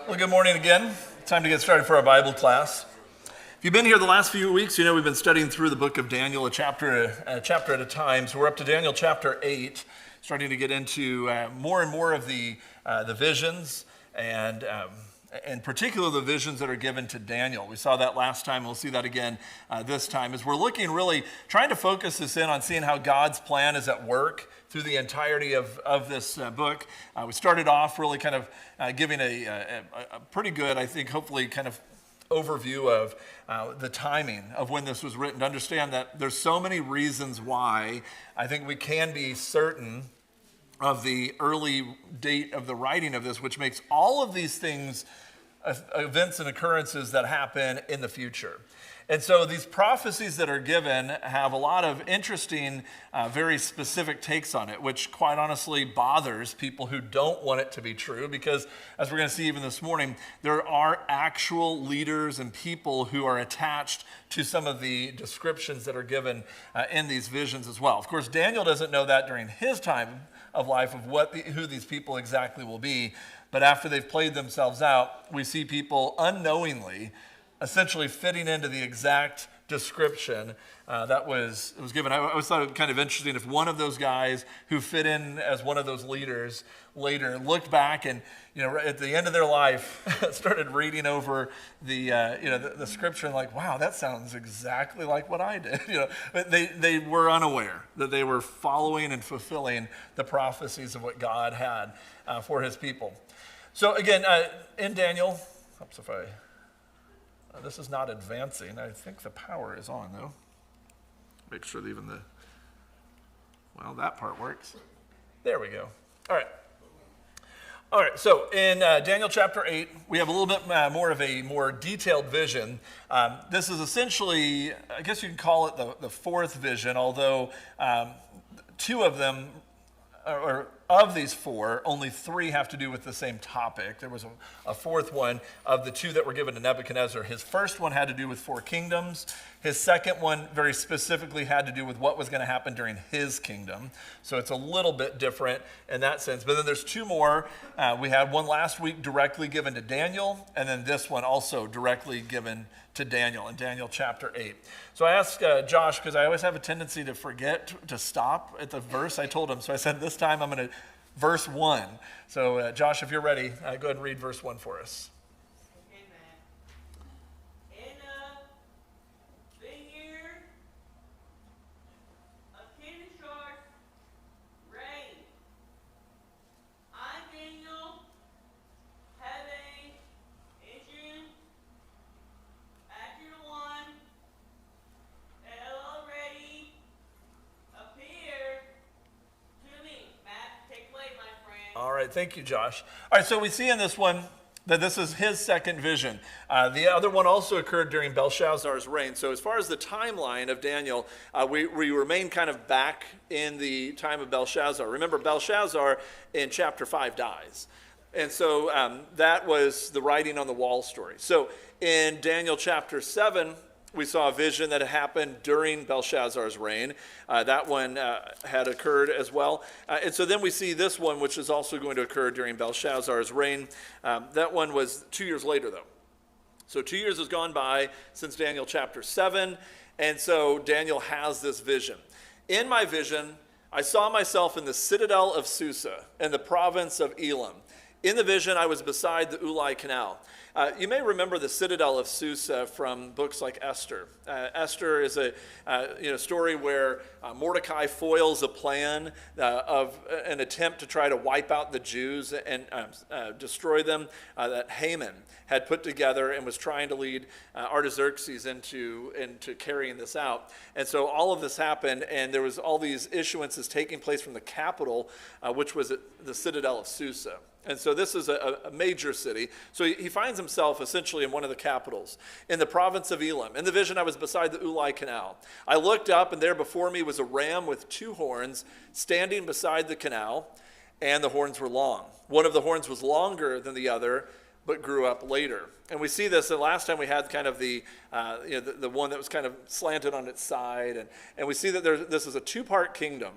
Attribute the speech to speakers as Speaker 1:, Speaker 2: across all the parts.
Speaker 1: Well, good morning again. Time to get started for our Bible class. If you've been here the last few weeks, you know we've been studying through the book of Daniel, a chapter at a time. So we're up to Daniel chapter 8, starting to get into more and more of the visions and in particular the visions that are given to Daniel. We saw that last time. We'll see that again this time as we're looking really, trying to focus this in on seeing how God's plan is at work through the entirety of this book. We started off really kind of giving a pretty good, I think, hopefully kind of overview of the timing of when this was written. To understand that there's so many reasons why I think we can be certain of the early date of the writing of this, which makes all of these things events and occurrences that happen in the future. And so these prophecies that are given have a lot of interesting, very specific takes on it, which quite honestly bothers people who don't want it to be true because, as we're going to see even this morning, there are actual leaders and people who are attached to some of the descriptions that are given in these visions as well. Of course, Daniel doesn't know that during his time of life of who these people exactly will be, but after they've played themselves out, we see people unknowingly essentially fitting into the exact description that was given. I always thought it kind of interesting if one of those guys who fit in as one of those leaders later looked back and, at the end of their life started reading over the scripture and like, wow, that sounds exactly like what I did. But they were unaware that they were following and fulfilling the prophecies of what God had for his people. So again, in Daniel, this is not advancing. I think the power is on, though. Make sure that even that part works. There we go. All right, so in Daniel chapter 8, we have a little bit more of a more detailed vision. This is essentially, I guess you can call it the fourth vision, although two of them, or of these four, only three have to do with the same topic. There was a fourth one of the two that were given to Nebuchadnezzar. His first one had to do with four kingdoms. His second one very specifically had to do with what was going to happen during his kingdom. So it's a little bit different in that sense. But then there's two more. We had one last week directly given to Daniel, and then this one also directly given to Daniel in Daniel chapter 8. So I asked Josh, because I always have a tendency to forget to stop at the verse I told him. So I said this time I'm going to verse 1. So Josh, if you're ready, go ahead and read verse 1 for us. All right, thank you, Josh. All right, so we see in this one that this is his second vision. The other one also occurred during Belshazzar's reign. So as far as the timeline of Daniel, we remain kind of back in the time of Belshazzar. Remember, Belshazzar in chapter 5 dies. And so that was the writing on the wall story. So in Daniel chapter 7, we saw a vision that happened during Belshazzar's reign. That one had occurred as well. And so then we see this one, which is also going to occur during Belshazzar's reign. That one was 2 years later, though. So 2 years has gone by since Daniel chapter 7. And so Daniel has this vision. In my vision, I saw myself in the Citadel of Susa in the province of Elam. In the vision, I was beside the Ulai Canal. You may remember the Citadel of Susa from books like Esther. Esther is a story where Mordecai foils a plan of an attempt to try to wipe out the Jews and destroy them that Haman had put together and was trying to lead Artaxerxes into carrying this out. And so all of this happened, and there was all these issuances taking place from the capital, which was at the Citadel of Susa. And so this is a major city. So he finds himself essentially in one of the capitals, in the province of Elam. In the vision, I was beside the Ulai Canal. I looked up, and there before me was a ram with two horns standing beside the canal, and the horns were long. One of the horns was longer than the other, but grew up later. And we see this, the last time we had kind of the one that was kind of slanted on its side. And we see that this is a two-part kingdom.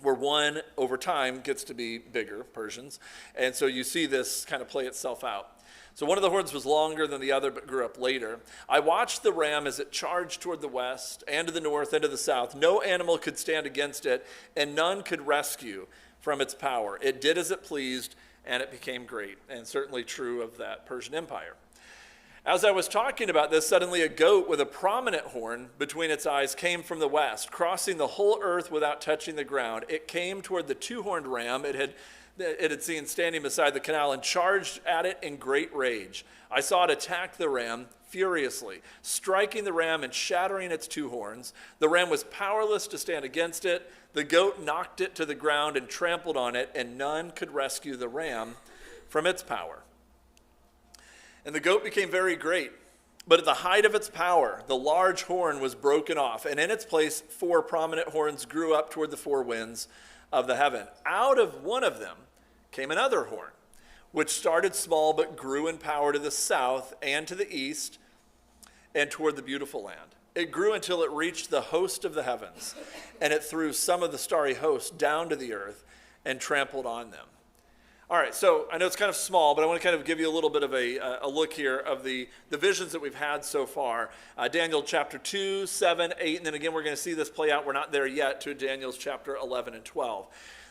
Speaker 1: where one over time gets to be bigger, Persians. And so you see this kind of play itself out. So one of the horns was longer than the other, but grew up later. I watched the ram as it charged toward the west, and to the north, and to the south. No animal could stand against it, and none could rescue from its power. It did as it pleased, and it became great, and certainly true of that Persian Empire. As I was talking about this, suddenly a goat with a prominent horn between its eyes came from the west, crossing the whole earth without touching the ground. It came toward the two-horned ram it had seen standing beside the canal and charged at it in great rage. I saw it attack the ram furiously, striking the ram and shattering its two horns. The ram was powerless to stand against it. The goat knocked it to the ground and trampled on it, and none could rescue the ram from its power. And the goat became very great, but at the height of its power, the large horn was broken off, and in its place 4 prominent horns grew up toward the 4 winds of the heaven. Out of one of them came another horn, which started small but grew in power to the south and to the east and toward the beautiful land. It grew until it reached the host of the heavens, and it threw some of the starry host down to the earth and trampled on them. All right, so I know it's kind of small, but I want to kind of give you a little bit of a look here of the visions that we've had so far. Daniel chapter 2, 7, 8, and then again we're going to see this play out. We're not there yet to Daniel's chapter 11 and 12.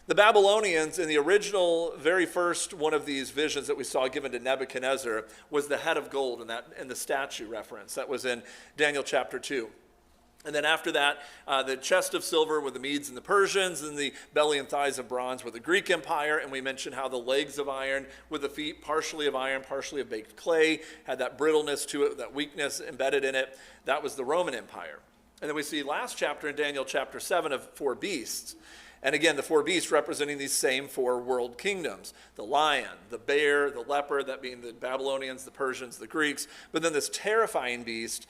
Speaker 1: The Babylonians, in the original, very first one of these visions that we saw given to Nebuchadnezzar, was the head of gold in the statue reference. That was in Daniel chapter 2. And then after that, the chest of silver were the Medes and the Persians, and the belly and thighs of bronze were the Greek Empire. And we mentioned how the legs of iron with the feet, partially of iron, partially of baked clay, had that brittleness to it, that weakness embedded in it. That was the Roman Empire. And then we see last chapter in Daniel chapter 7 of 4 beasts. And again, the 4 beasts representing these same 4 world kingdoms. The lion, the bear, the leopard, that being the Babylonians, the Persians, the Greeks. But then this terrifying beast,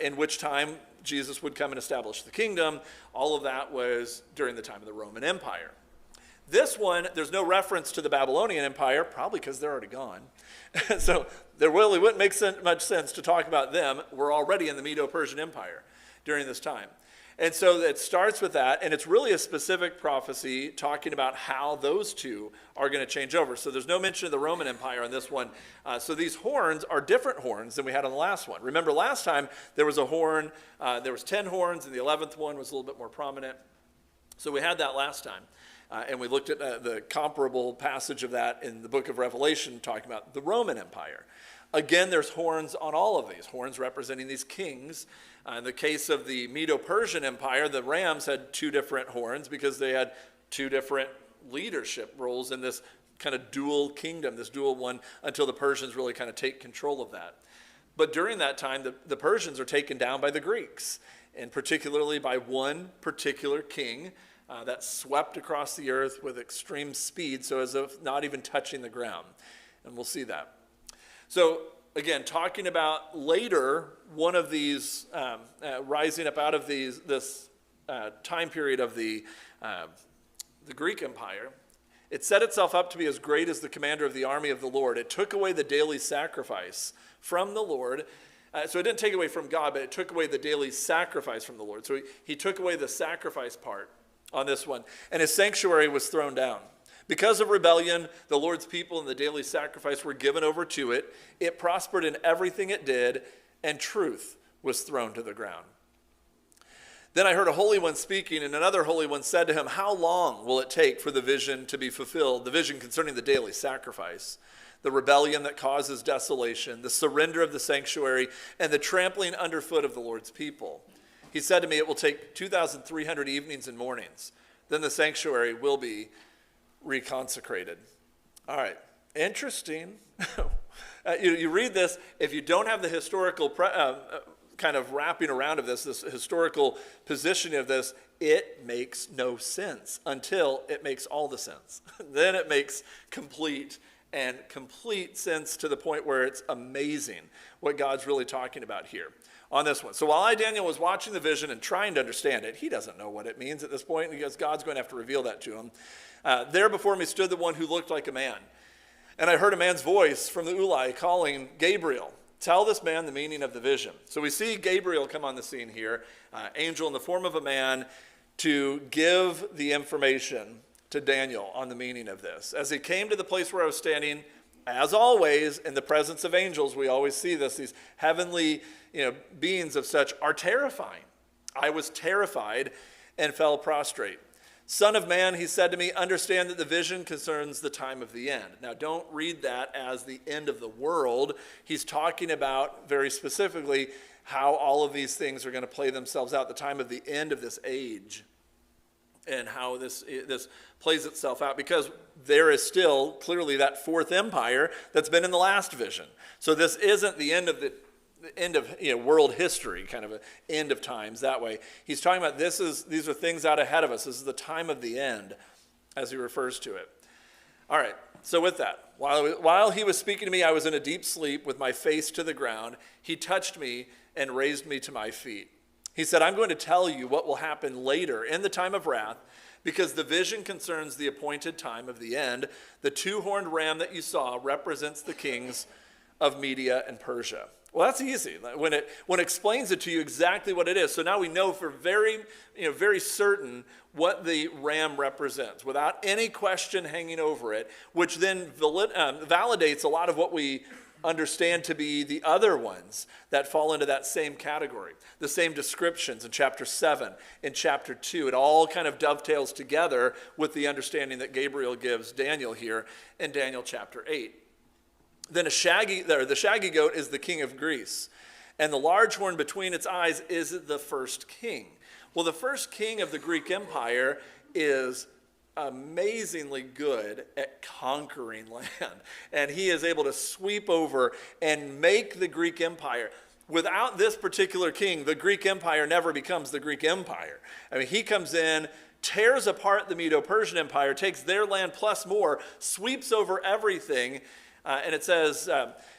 Speaker 1: in which time Jesus would come and establish the kingdom. All of that was during the time of the Roman Empire. This one, there's no reference to the Babylonian Empire, probably because they're already gone. So there really wouldn't make much sense to talk about them. We're already in the Medo-Persian Empire during this time. And so it starts with that, and it's really a specific prophecy talking about how those two are going to change over. So there's no mention of the Roman Empire on this one. So these horns are different horns than we had on the last one. Remember last time there was a horn, there was 10 horns, and the 11th one was a little bit more prominent. So we had that last time. And we looked at the comparable passage of that in the book of Revelation talking about the Roman Empire. Again, there's horns on all of these, horns representing these kings. In the case of the Medo-Persian Empire, the rams had 2 different horns because they had 2 different leadership roles in this kind of dual kingdom, this dual one, until the Persians really kind of take control of that. But during that time, the Persians are taken down by the Greeks, and particularly by one particular king that swept across the earth with extreme speed, so as if not even touching the ground. And we'll see that. So again, talking about later, one of these rising up out of this time period of the Greek Empire, it set itself up to be as great as the commander of the army of the Lord. It took away the daily sacrifice from the Lord. So it didn't take away from God, but it took away the daily sacrifice from the Lord. So he took away the sacrifice part on this one, and his sanctuary was thrown down. Because of rebellion, the Lord's people and the daily sacrifice were given over to it. It prospered in everything it did, and truth was thrown to the ground. Then I heard a holy one speaking, and another holy one said to him, "How long will it take for the vision to be fulfilled?" The vision concerning the daily sacrifice, the rebellion that causes desolation, the surrender of the sanctuary, and the trampling underfoot of the Lord's people. He said to me, "It will take 2,300 evenings and mornings. Then the sanctuary will be reconsecrated." All right, interesting. You read this, if you don't have the historical kind of wrapping around of this historical positioning of this, it makes no sense until it makes all the sense. Then it makes complete sense to the point where it's amazing what God's really talking about here on this one. So while Daniel, was watching the vision and trying to understand it, he doesn't know what it means at this point because God's going to have to reveal that to him. There before me stood the one who looked like a man. And I heard a man's voice from the Ulai calling, "Gabriel, tell this man the meaning of the vision." So we see Gabriel come on the scene here, angel in the form of a man, to give the information to Daniel on the meaning of this. As he came to the place where I was standing, as always, in the presence of angels, we always see this, these heavenly beings of such are terrifying. I was terrified and fell prostrate. Son of man, he said to me, understand that the vision concerns the time of the end. Now, don't read that as the end of the world. He's talking about, very specifically, how all of these things are going to play themselves out, the time of the end of this age, and how this plays itself out, because there is still clearly that fourth empire that's been in the last vision. So this isn't the end of world history, kind of an end of times that way. He's talking about these are things out ahead of us. This is the time of the end, as he refers to it. All right, so with that, while he was speaking to me, I was in a deep sleep with my face to the ground. He touched me and raised me to my feet. He said, I'm going to tell you what will happen later in the time of wrath, because the vision concerns the appointed time of the end. The two-horned ram that you saw represents the kings of Media and Persia. Well, that's easy when it explains it to you exactly what it is. So now we know for very certain what the ram represents, without any question hanging over it, which then validates a lot of what we understand to be the other ones that fall into that same category. The same descriptions in chapter 7, in chapter 2. It all kind of dovetails together with the understanding that Gabriel gives Daniel here in Daniel chapter 8. Then the shaggy goat is the king of Greece, and the large horn between its eyes is the first king. Well, the first king of the Greek Empire is amazingly good at conquering land, and he is able to sweep over and make the Greek Empire. Without this particular king, the Greek Empire never becomes the Greek Empire. I mean, he comes in, tears apart the Medo-Persian Empire, takes their land plus more, sweeps over everything. And it says,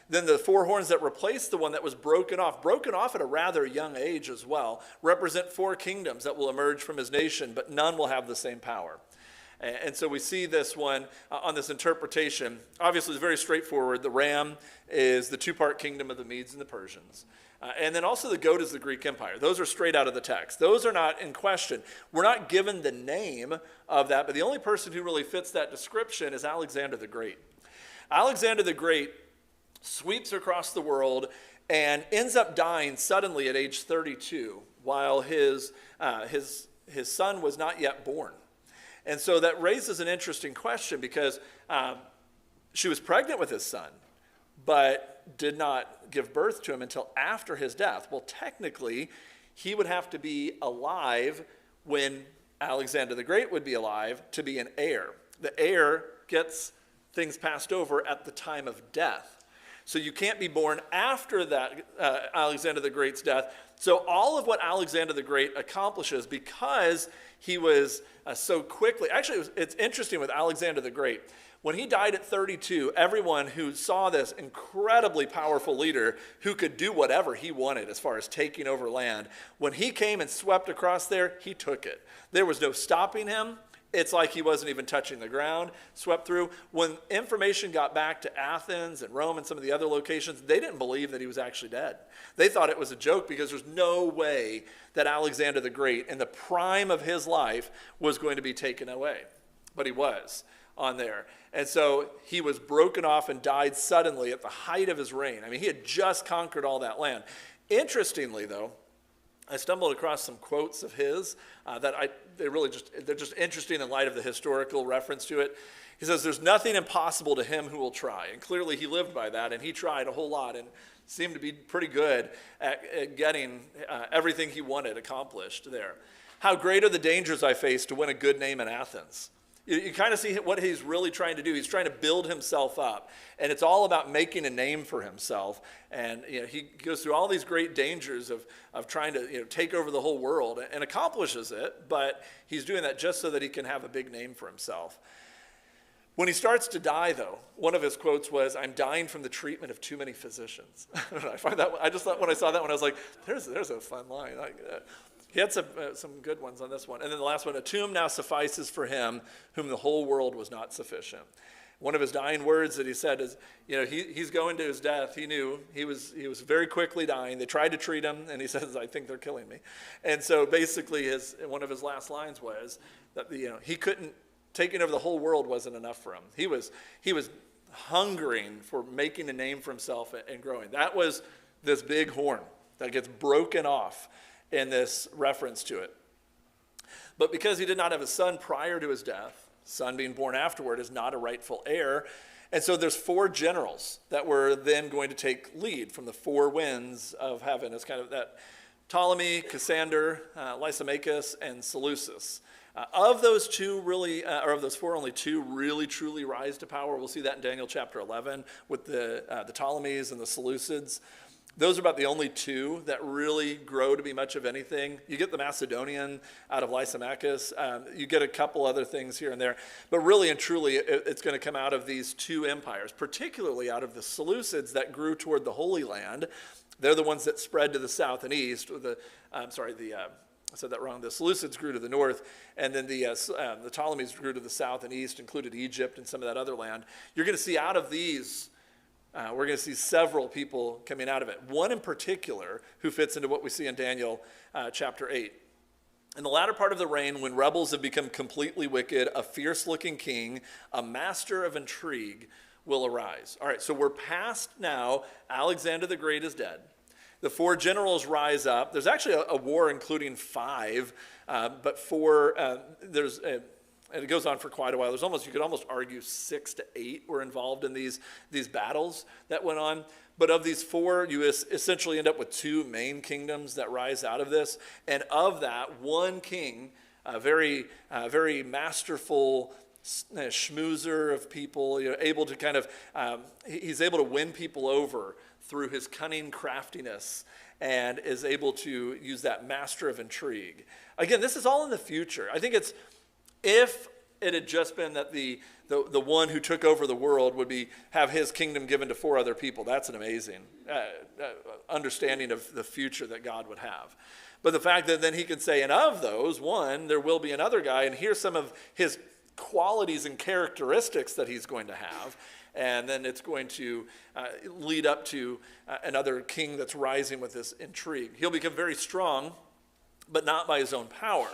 Speaker 1: then the four horns that replaced the one that was broken off at a rather young age as well, represent four kingdoms that will emerge from his nation, but none will have the same power. And so we see this one on this interpretation. Obviously, it's very straightforward. The ram is the two-part kingdom of the Medes and the Persians. And then also the goat is the Greek Empire. Those are straight out of the text. Those are not in question. We're not given the name of that, but the only person who really fits that description is Alexander the Great. Alexander the Great sweeps across the world and ends up dying suddenly at age 32 while his son was not yet born. And so that raises an interesting question, because she was pregnant with his son, but did not give birth to him until after his death. Well, technically, he would have to be alive when Alexander the Great would be alive to be an heir. The heir gets things passed over at the time of death. So you can't be born after that Alexander the Great's death. So all of what Alexander the Great accomplishes, because he was so quickly, actually it's interesting with Alexander the Great. When he died at 32, everyone who saw this incredibly powerful leader who could do whatever he wanted as far as taking over land, when he came and swept across there, he took it. There was no stopping him. It's like he wasn't even touching the ground, swept through. When information got back to Athens and Rome and some of the other locations, they didn't believe that he was actually dead. They thought it was a joke, because there's no way that Alexander the Great, in the prime of his life, was going to be taken away. But he was on there. And so he was broken off and died suddenly at the height of his reign. I mean, he had just conquered all that land. Interestingly, though, I stumbled across some quotes of his they're just interesting in light of the historical reference to it. He says, there's nothing impossible to him who will try. And clearly he lived by that, and he tried a whole lot and seemed to be pretty good at getting everything he wanted accomplished there. How great are the dangers I face to win a good name in Athens. You kind of see what he's really trying to do. He's trying to build himself up, and it's all about making a name for himself. And he goes through all these great dangers of trying to take over the whole world, and accomplishes it, but he's doing that just so that he can have a big name for himself. When he starts to die, though, one of his quotes was, "I'm dying from the treatment of too many physicians." I find that, I just thought when I saw that one, I was like, there's a fun line. He had some good ones on this one. And then the last one, "A tomb now suffices for him whom the whole world was not sufficient." One of his dying words that he said is, he's going to his death. He knew he was very quickly dying. They tried to treat him, and he says, I think they're killing me. And so basically one of his last lines was that he couldn't, taking over the whole world wasn't enough for him. He was hungering for making a name for himself and growing. That was this big horn that gets broken off in this reference to it. But because he did not have a son prior to his death, son being born afterward is not a rightful heir. And so there's 4 generals that were then going to take lead from the 4 winds of heaven. It's kind of that Ptolemy, Cassander, Lysimachus, and Seleucus. Of those 2 really, or of those 4, only 2 really truly rise to power. We'll see that in Daniel chapter 11 with the Ptolemies and the Seleucids. Those are about the only 2 that really grow to be much of anything. You get the Macedonian out of Lysimachus. You get a couple other things here and there. But really and truly, it's going to come out of these 2 empires, particularly out of the Seleucids that grew toward the Holy Land. They're the ones that spread to the south and east. I said that wrong. The Seleucids grew to the north, and then the Ptolemies grew to the south and east, included Egypt and some of that other land. You're going to see out of these, we're going to see several people coming out of it. One in particular who fits into what we see in Daniel chapter 8. In the latter part of the reign, when rebels have become completely wicked, a fierce-looking king, a master of intrigue, will arise. All right, so we're past now. Alexander the Great is dead. The 4 generals rise up. There's actually a war including 5, but 4, and it goes on for quite a while. You could almost argue 6 to 8 were involved in these battles that went on. But of these 4, you essentially end up with 2 main kingdoms that rise out of this. And of that, one king, a very masterful schmoozer of people, able to kind of, he's able to win people over through his cunning craftiness and is able to use that master of intrigue. Again, this is all in the future. I think if it had just been that the one who took over the world would have his kingdom given to 4 other people, that's an amazing understanding of the future that God would have. But the fact that then he can say, and of those, one, there will be another guy, and here's some of his qualities and characteristics that he's going to have, and then it's going to lead up to another king that's rising with this intrigue. He'll become very strong, but not by his own power.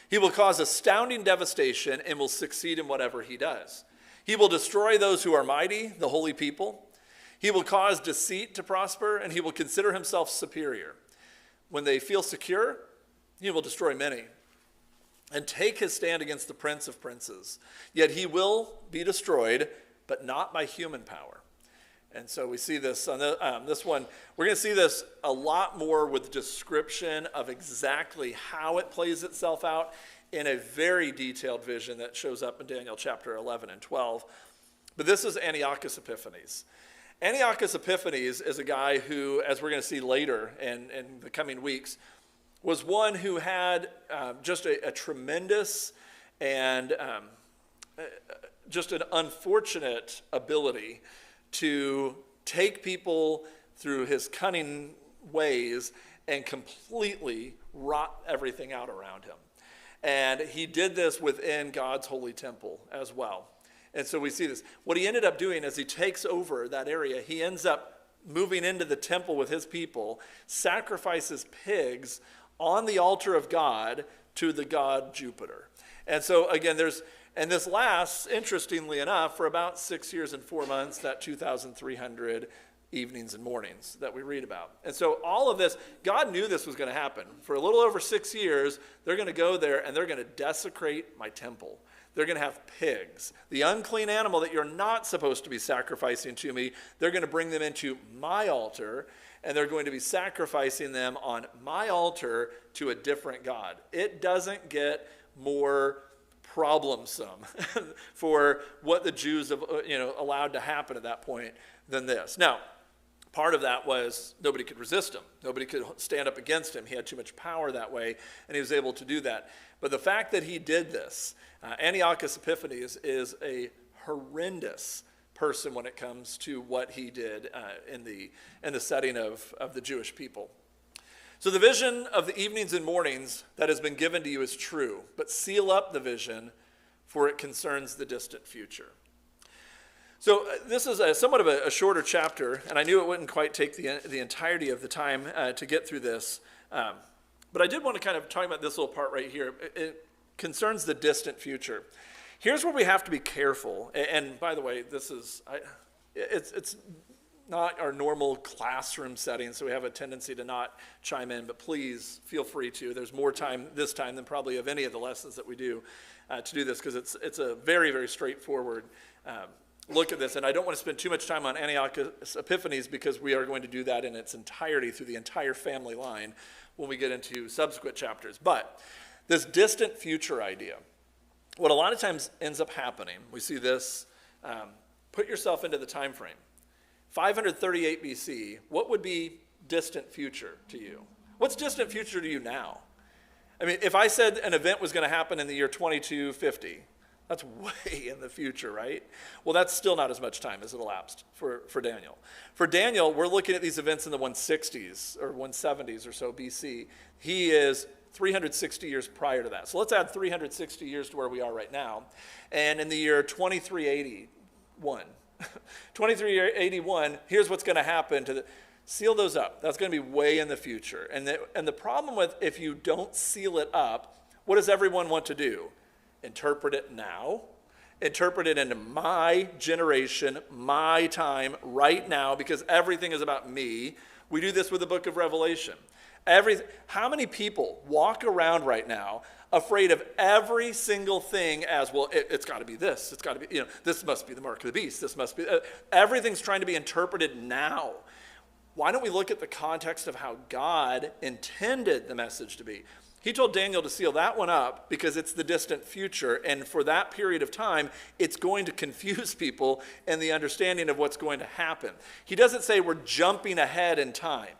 Speaker 1: He will cause astounding devastation and will succeed in whatever he does. He will destroy those who are mighty, the holy people. He will cause deceit to prosper, and he will consider himself superior. When they feel secure, he will destroy many and take his stand against the prince of princes. Yet he will be destroyed, but not by human power. And so we see this on this one. We're going to see this a lot more with description of exactly how it plays itself out in a very detailed vision that shows up in Daniel chapter 11 and 12. But this is Antiochus Epiphanes. Antiochus Epiphanes is a guy who, as we're going to see later in the coming weeks, was one who had just a tremendous and just an unfortunate ability to take people through his cunning ways and completely rot everything out around him. And he did this within God's holy temple as well. And so we see this. What he ended up doing as he takes over that area, he ends up moving into the temple with his people, sacrifices pigs on the altar of God to the god Jupiter. And so again, and this lasts, interestingly enough, for about 6 years and 4 months, that 2,300 evenings and mornings that we read about. And so all of this, God knew this was going to happen. For a little over 6 years, they're going to go there and they're going to desecrate my temple. They're going to have pigs. The unclean animal that you're not supposed to be sacrificing to me, they're going to bring them into my altar, and they're going to be sacrificing them on my altar to a different god. It doesn't get more problemsome for what the Jews have allowed to happen at that point than this. Now, part of that was nobody could resist him. Nobody could stand up against him. He had too much power that way, and he was able to do that. But the fact that he did this, Antiochus Epiphanes is a horrendous person when it comes to what he did in the setting of the Jewish people. So the vision of the evenings and mornings that has been given to you is true, but seal up the vision, for it concerns the distant future. This is somewhat of a shorter chapter, and I knew it wouldn't quite take the entirety of the time to get through this. But I did want to kind of talk about this little part right here. It concerns the distant future. Here's where we have to be careful. And by the way, it's not our normal classroom setting, so we have a tendency to not chime in, but please feel free to. There's more time this time than probably of any of the lessons that we do to do this, because it's a very, very straightforward look at this. And I don't want to spend too much time on Antiochus Epiphanes, because we are going to do that in its entirety through the entire family line when we get into subsequent chapters. But this distant future idea, what a lot of times ends up happening, we see this, put yourself into the time frame. 538 BC, what would be distant future to you? What's distant future to you now? I mean, if I said an event was going to happen in the year 2250, that's way in the future, right? Well, that's still not as much time as it elapsed for Daniel. For Daniel, we're looking at these events in the 160s or 170s or so BC. He is 360 years prior to that. So let's add 360 years to where we are right now. And in the year 2381, here's what's going to happen seal those up. That's going to be way in the future. And the problem with, if you don't seal it up, what does everyone want to do? Interpret it now. Interpret it into my generation, my time, right now, because everything is about me. We do this with the book of Revelation. How many people walk around right now afraid of every single thing as, well, it's got to be this. It's got to be, this must be the mark of the beast. This must be, everything's trying to be interpreted now. Why don't we look at the context of how God intended the message to be? He told Daniel to seal that one up because it's the distant future, and for that period of time, it's going to confuse people in the understanding of what's going to happen. He doesn't say we're jumping ahead in time.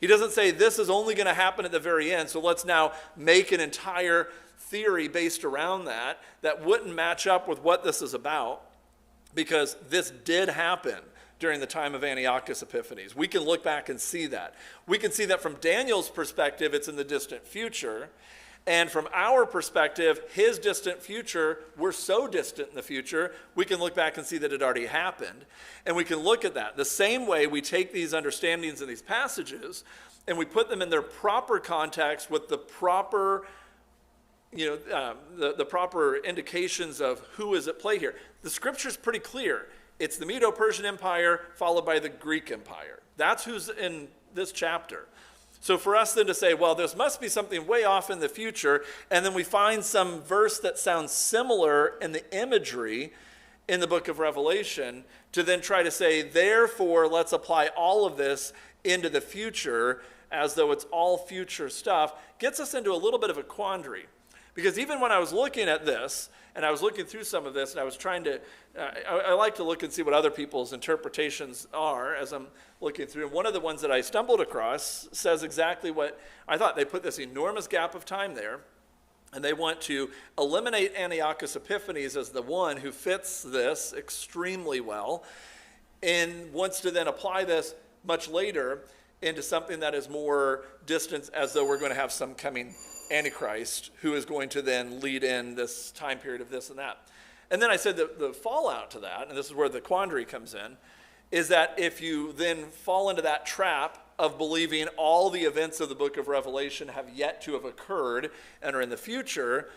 Speaker 1: He doesn't say this is only going to happen at the very end, so let's now make an entire theory based around that wouldn't match up with what this is about, because this did happen during the time of Antiochus Epiphanes. We can look back and see that. We can see that from Daniel's perspective, it's in the distant future. And from our perspective, his distant future, we're so distant in the future, we can look back and see that it already happened. And we can look at that. The same way we take these understandings in these passages and we put them in their proper context with the proper, the proper indications of who is at play here. The scripture's pretty clear. It's the Medo-Persian Empire followed by the Greek Empire. That's who's in this chapter. So for us then to say, well, there must be something way off in the future, and then we find some verse that sounds similar in the imagery in the book of Revelation, to then try to say, therefore, let's apply all of this into the future as though it's all future stuff, gets us into a little bit of a quandary. Because even when I was looking at this, and I was looking through some of this, and I was trying to, I like to look and see what other people's interpretations are as I'm looking through. And one of the ones that I stumbled across says exactly what I thought. They put this enormous gap of time there, and they want to eliminate Antiochus Epiphanes as the one who fits this extremely well, and wants to then apply this much later into something that is more distant, as though we're going to have some coming Antichrist who is going to then lead in this time period of this and that. And then I said that the fallout to that, and this is where the quandary comes in, is that if you then fall into that trap of believing all the events of the book of Revelation have yet to have occurred and are in the future,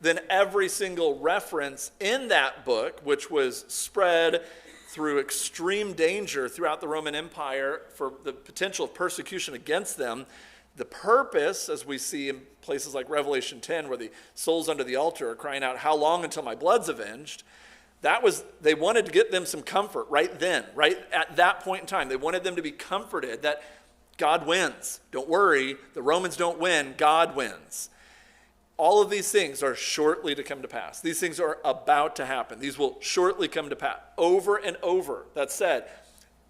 Speaker 1: then every single reference in that book, which was spread through extreme danger throughout the Roman Empire for the potential of persecution against them, the purpose, as we see in places like Revelation 10, where the souls under the altar are crying out, how long until my blood's avenged? They wanted to get them some comfort right then, right at that point in time. They wanted them to be comforted that God wins. Don't worry, the Romans don't win, God wins. All of these things are shortly to come to pass. These things are about to happen. These will shortly come to pass. Over and over. That said,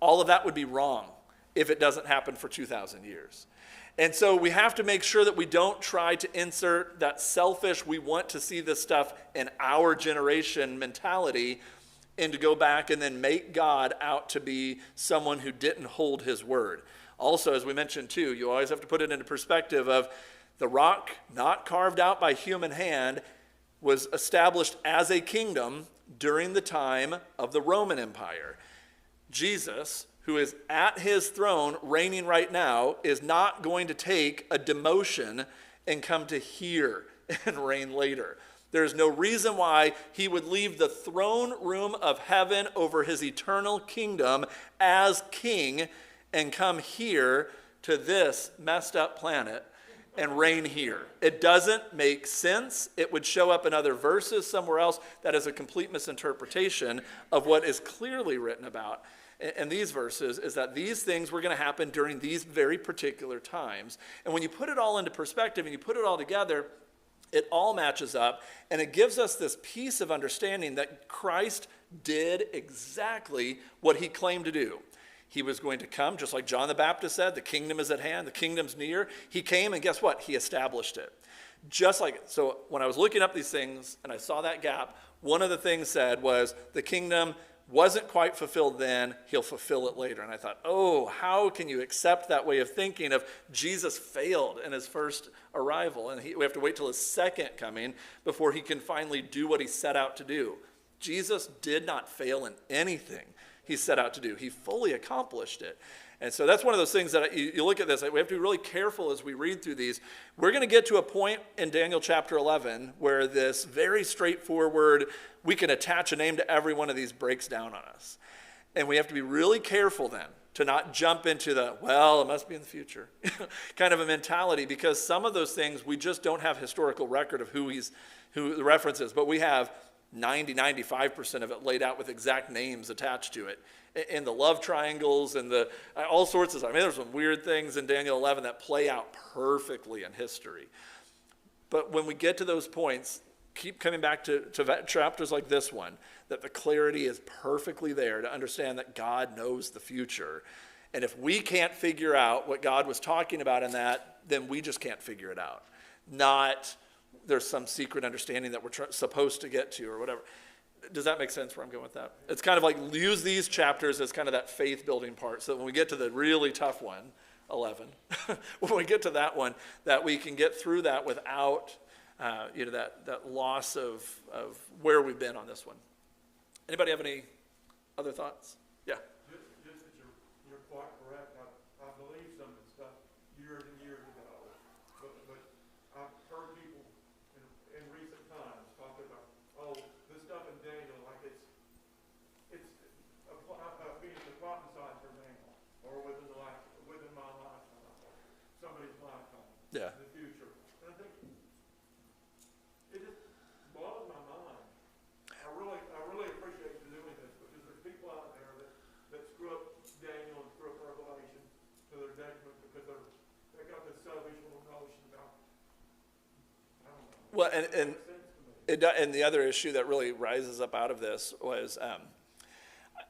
Speaker 1: all of that would be wrong if it doesn't happen for 2,000 years. And so we have to make sure that we don't try to insert that selfish, we want to see this stuff in our generation mentality, and to go back and then make God out to be someone who didn't hold his word. Also, as we mentioned too, you always have to put it into perspective of the rock not carved out by human hand was established as a kingdom during the time of the Roman Empire. Jesus, who is at his throne reigning right now, is not going to take a demotion and come to here and reign later. There's no reason why he would leave the throne room of heaven over his eternal kingdom as king and come here to this messed up planet and reign here. It doesn't make sense. It would show up in other verses somewhere else. That is a complete misinterpretation of what is clearly written about in these verses, is that these things were going to happen during these very particular times. And when you put it all into perspective and you put it all together, it all matches up, and it gives us this piece of understanding that Christ did exactly what he claimed to do. He was going to come, just like John the Baptist said, the kingdom is at hand, the kingdom's near. He came, and guess what? He established it. Just like, so when I was looking up these things and I saw that gap, one of the things said was the kingdom wasn't quite fulfilled then, he'll fulfill it later. And I thought, oh, how can you accept that way of thinking of Jesus failed in his first arrival, and we have to wait till his second coming before he can finally do what he set out to do. Jesus did not fail in anything he set out to do. He fully accomplished it. And so that's one of those things that you look at this, we have to be really careful as we read through these. We're going to get to a point in Daniel chapter 11 where this very straightforward, we can attach a name to every one of these, breaks down on us. And we have to be really careful then to not jump into the, well, it must be in the future, kind of a mentality, because some of those things we just don't have historical record of who the reference is, but we have 95% of it laid out with exact names attached to it. And the love triangles and the all sorts of stuff. I mean, there's some weird things in Daniel 11 that play out perfectly in history. But when we get to those points, keep coming back to chapters like this one, that the clarity is perfectly there to understand that God knows the future. And if we can't figure out what God was talking about in that, then we just can't figure it out. Not there's some secret understanding that we're supposed to get to or whatever. Does that make sense where I'm going with that? It's kind of like use these chapters as kind of that faith building part, so that when we get to the really tough one, 11, when we get to that one, that we can get through that without that loss of where we've been on this one. Anybody have any other thoughts? Yeah.
Speaker 2: Just that you're quite correct. I believe some of the stuff years and years ago, but I've heard people in recent times talk about, oh, this stuff in Daniel, like it's being prophesied for Daniel, or within my lifetime, or somebody's lifetime,
Speaker 1: Yeah.
Speaker 2: in the future. And I think it just blows my mind. I really appreciate you doing this, because there's people out there that screw up Daniel and screw up Revelation to their detriment, because they got this salvational notion about, I don't know.
Speaker 1: Well,
Speaker 2: It
Speaker 1: and
Speaker 2: makes sense to me.
Speaker 1: and the other issue that really rises up out of this was,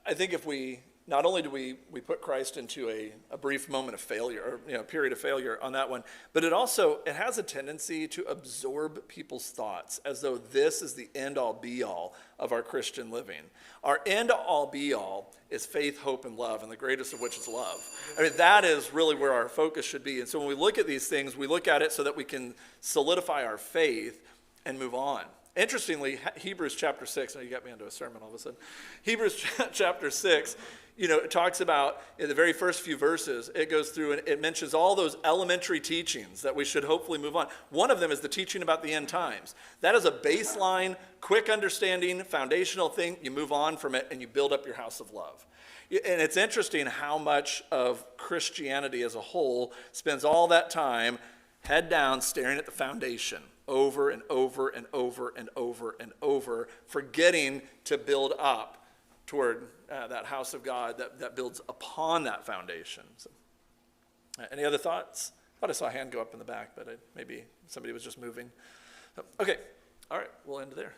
Speaker 1: I think if we, not only do we put Christ into a brief moment of failure, or period of failure on that one, but it has a tendency to absorb people's thoughts as though this is the end-all be-all of our Christian living. Our end-all be-all is faith, hope, and love, and the greatest of which is love. I mean, that is really where our focus should be. And so when we look at these things, we look at it so that we can solidify our faith and move on. Interestingly, Hebrews chapter 6, now you got me into a sermon all of a sudden. Hebrews chapter 6, it talks about, in the very first few verses, it goes through and it mentions all those elementary teachings that we should hopefully move on. One of them is the teaching about the end times. That is a baseline, quick understanding, foundational thing. You move on from it and you build up your house of love. And it's interesting how much of Christianity as a whole spends all that time head down staring at the foundation over and over and over and over and over, forgetting to build up toward that house of God that builds upon that foundation. So, any other thoughts? I thought I saw a hand go up in the back, but maybe somebody was just moving. So, okay, all right, we'll end there.